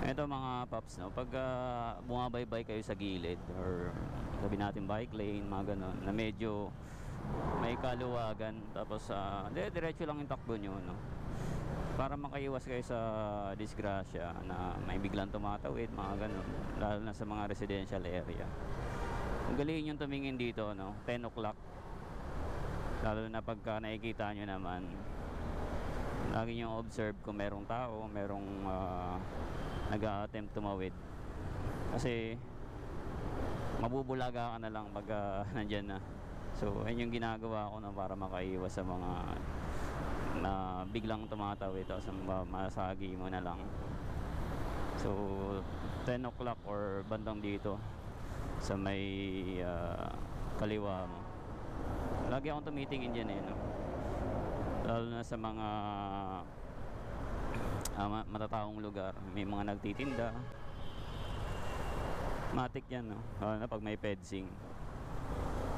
Ito mga paps, no, pag bumabaybay kayo sa gilid or sabi natin bike lane, mga ganon, na medyo may kaluwagan, tapos diretso lang yung takbo nyo, no, para makaiwas kayo sa disgrasya na may biglang tumatawid, mga ganon, lalo na sa mga residential area. Kung galing yung tumingin dito, no, 10 o'clock, lalo na pagka nakikita nyo naman, lagi nyo observe kung merong tao, merong nag-a-attempt tumawid, kasi mabubulaga ka na lang pag nandyan na. So ayun yung ginagawa ko na para makaiwas sa mga na biglang tumatawid, tapos masagi mo na lang. So 10 o'clock or bandang dito sa may kaliwa mo, lagi akong tumitingin dyan, no? Lalo na sa mga matataong lugar, may mga nagtitinda, matik yan, no? Na pag may fencing,